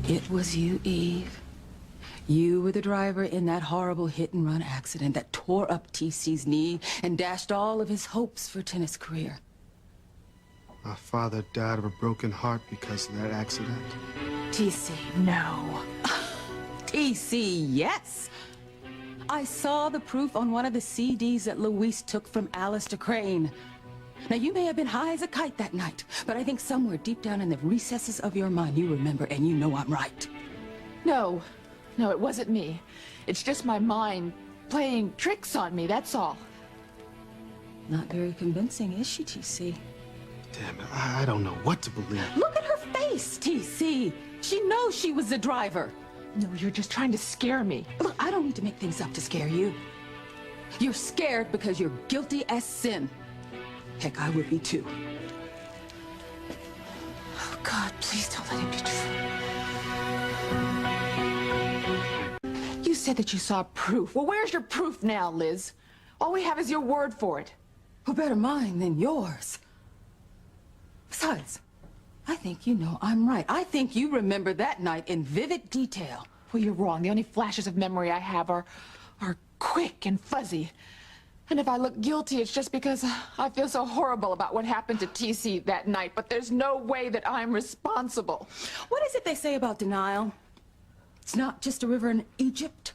It was you, Eve. You were the driver in that horrible hit-and-run accident that tore up TC's knee and dashed all of his hopes for a tennis career. My father died of a broken heart because of that accident. TC, no. TC, yes. I saw the proof on one of the CDs that Luis took from Alistair Crane. Now, you may have been high as a kite that night, but I think somewhere deep down in the recesses of your mind, you remember, and you know I'm right. No, it wasn't me. It's just my mind playing tricks on me, that's all. Not very convincing, is she, TC? Damn it, I don't know what to believe. Look at her face, TC. She knows she was the driver. No, you're just trying to scare me. Look, I don't need to make things up to scare you. You're scared because you're guilty as sin. Heck, I would be too. Oh, God, please don't let it be true. You said that you saw proof. Well, where's your proof now, Liz? All we have is your word for it. Who better mine than yours? Besides, I think you know I'm right. I think you remember that night in vivid detail. Well, you're wrong. The only flashes of memory I have are quick and fuzzy. And if I look guilty, it's just because I feel so horrible about what happened to TC that night. But there's no way that I'm responsible. What is it they say about denial? It's not just a river in Egypt.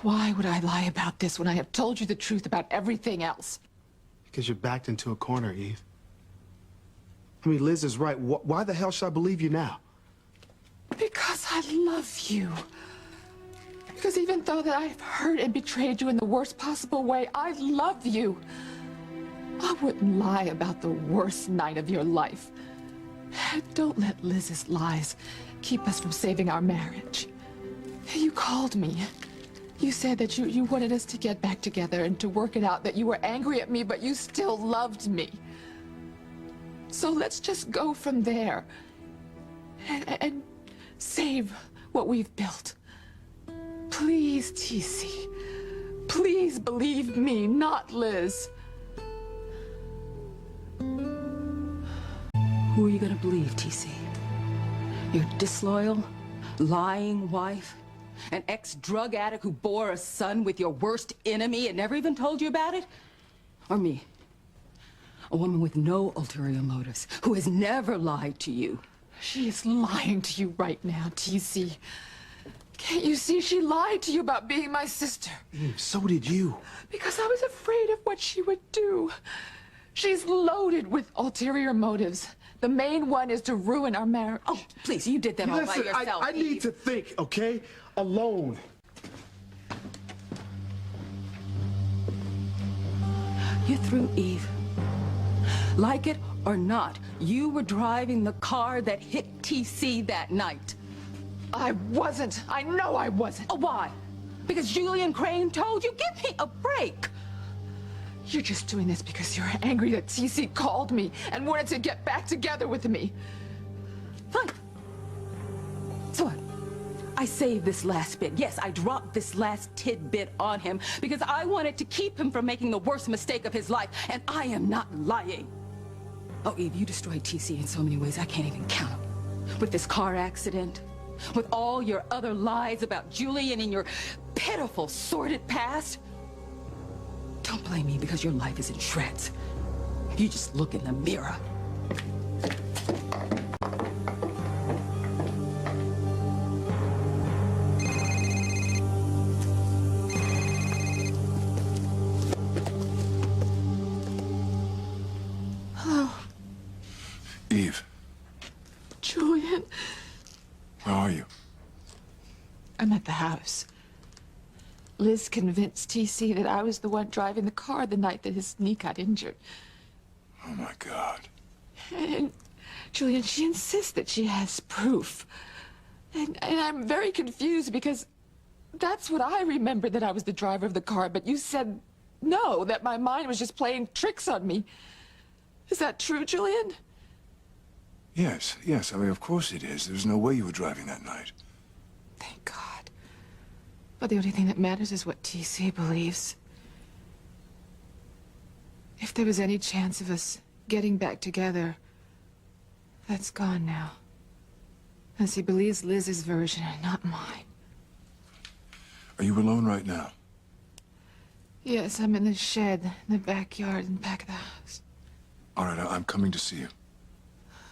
Why would I lie about this when I have told you the truth about everything else? Because you're backed into a corner, Eve. I mean, Liz is right. Why the hell should I believe you now? Because I love you. Because even though that I've hurt and betrayed you in the worst possible way, I love you. I wouldn't lie about the worst night of your life. Don't let Liz's lies keep us from saving our marriage. You called me. You said that you wanted us to get back together and to work it out, that you were angry at me, but you still loved me. So let's just go from there and save what we've built. Please, TC. Please believe me, not Liz. Who are you gonna believe, TC? Your disloyal, lying wife? An ex-drug addict who bore a son with your worst enemy and never even told you about it? Or me? A woman with no ulterior motives, who has never lied to you. She is lying to you right now, TC. Can't you see she lied to you about being my sister? So did you. Because I was afraid of what she would do. She's loaded with ulterior motives. The main one is to ruin our marriage. Oh, please, you did that all by Listen, yourself. I need Eve. to think, okay? Alone. You're through, Eve. Like it or not, you were driving the car that hit TC that night. I wasn't. I know I wasn't. Oh, why? Because Julian Crane told you? Give me a break. You're just doing this because you're angry that TC called me and wanted to get back together with me. Fine. So what? I saved this last bit. Yes, I dropped this last tidbit on him because I wanted to keep him from making the worst mistake of his life, and I am not lying. Oh, Eve, you destroyed TC in so many ways I can't even count them. With this car accident, with all your other lies about Julian and your pitiful, sordid past. Don't blame me because your life is in shreds. You just look in the mirror. Hello, Eve, Julian. where are you? I'm at the house. Liz convinced TC that I was the one driving the car the night that his knee got injured. Oh, my God. And Julian, she insists that she has proof. And I'm very confused because that's what I remember, that I was the driver of the car, but you said no, that my mind was just playing tricks on me. Is that true, Julian? Yes, I mean, of course it is. There's no way you were driving that night. Thank God. But the only thing that matters is what TC believes. If there was any chance of us getting back together, that's gone now. As he believes Liz's version and not mine. Are you alone right now? Yes, I'm in the shed, in the backyard, in the back of the house. All right, I'm coming to see you.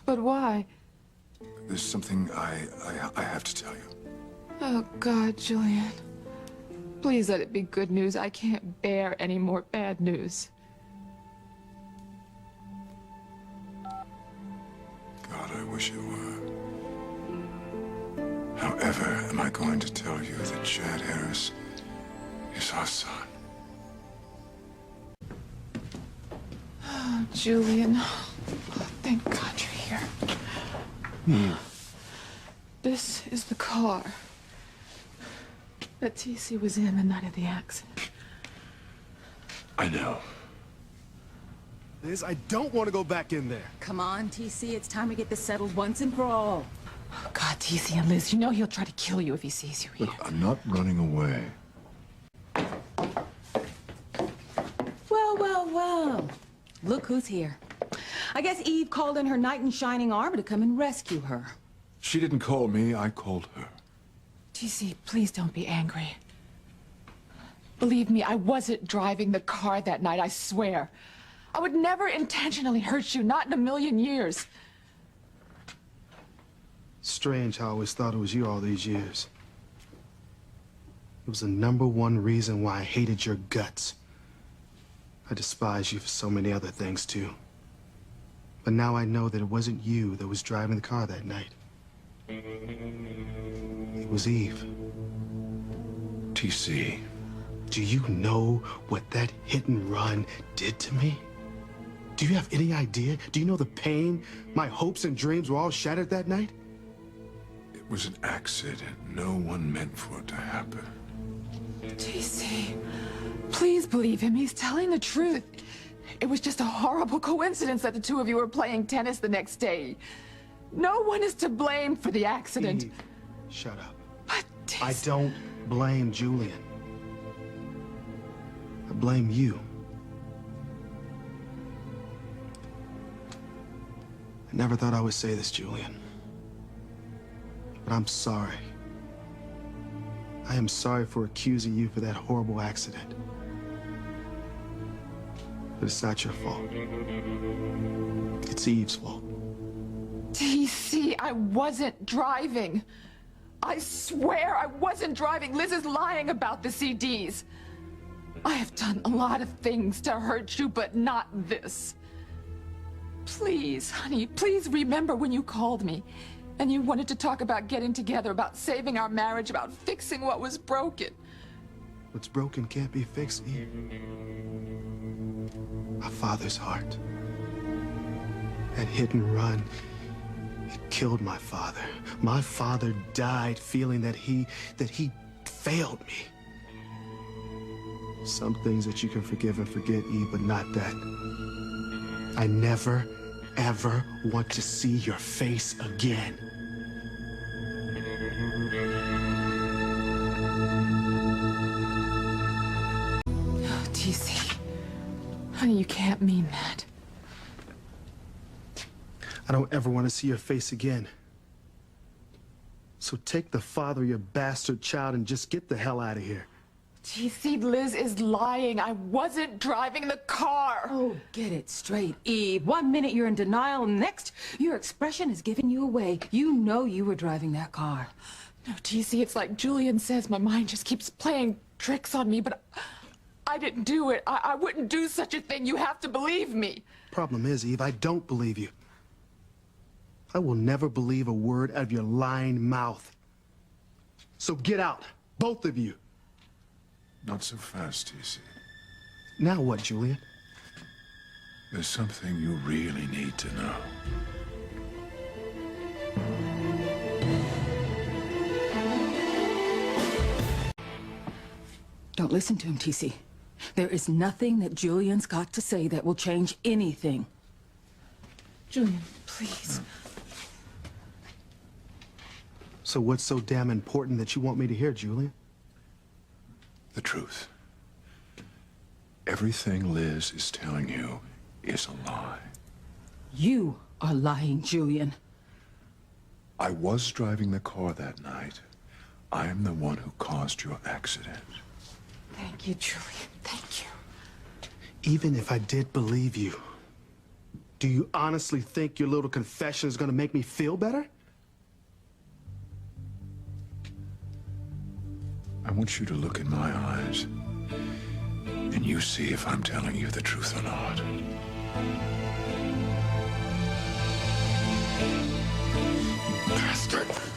But why? There's something I have to tell you. Oh, God, Julian. Please let it be good news. I can't bear any more bad news. God, I wish it were. However, am I going to tell you that Chad Harris is our son? Oh, Julian. Oh, thank God you're here. This is the car that TC was in the night of the accident. I know. Liz, I don't want to go back in there. Come on, TC, it's time to get this settled once and for all. Oh, God, TC and Liz, you know he'll try to kill you if he sees you here. Look, I'm not running away. Well, well, well. Look who's here. I guess Eve called in her knight in shining armor to come and rescue her. She didn't call me, I called her. TC, please don't be angry. Believe me, I wasn't driving the car that night, I swear. I would never intentionally hurt you, not in a million years. Strange how I always thought it was you all these years. It was the #1 reason why I hated your guts. I despise you for so many other things, too. But now I know that it wasn't you that was driving the car that night. It was Eve. TC. Do you know what that hit and run did to me? Do you have any idea? Do you know the pain? My hopes and dreams were all shattered that night? It was an accident. No one meant for it to happen. TC, please believe him. He's telling the truth. It was just a horrible coincidence that the two of you were playing tennis the next day. No one is to blame for the accident. Eve, shut up. But I TC... don't blame Julian. I blame you. I never thought I would say this, Julian. But I'm sorry. I am sorry for accusing you for that horrible accident. But it's not your fault. It's Eve's fault. TC, I wasn't driving. I swear I wasn't driving. Liz is lying about the CDs. I have done a lot of things to hurt you, but not this. Please, honey, please remember when you called me and you wanted to talk about getting together, about saving our marriage, about fixing what was broken. What's broken can't be fixed, Eve. My father's heart. That hit and run, it killed my father. My father died feeling that he failed me. Some things that you can forgive and forget, Eve, but not that. I never, ever want to see your face again. Oh, TC. Honey, you can't mean that. I don't ever want to see your face again. So take the father of your bastard child and just get the hell out of here. TC, Liz is lying. I wasn't driving the car. Oh, get it straight, Eve. 1 minute you're in denial, and next, your expression is giving you away. You know you were driving that car. No, TC, it's like Julian says. My mind just keeps playing tricks on me, but I didn't do it. I wouldn't do such a thing. You have to believe me. Problem is, Eve, I don't believe you. I will never believe a word out of your lying mouth. So get out, both of you. Not so fast, TC. Now what, Julian? There's something you really need to know. Don't listen to him, TC. There is nothing that Julian's got to say that will change anything. Julian, please. So what's so damn important that you want me to hear, Julian? The truth. Everything Liz is telling you is a lie. You are lying, Julian. I was driving the car that night. I am the one who caused your accident. Thank you, Julian. Thank you. Even if I did believe you, do you honestly think your little confession is gonna make me feel better? I want you to look in my eyes, and you see if I'm telling you the truth or not. Bastard!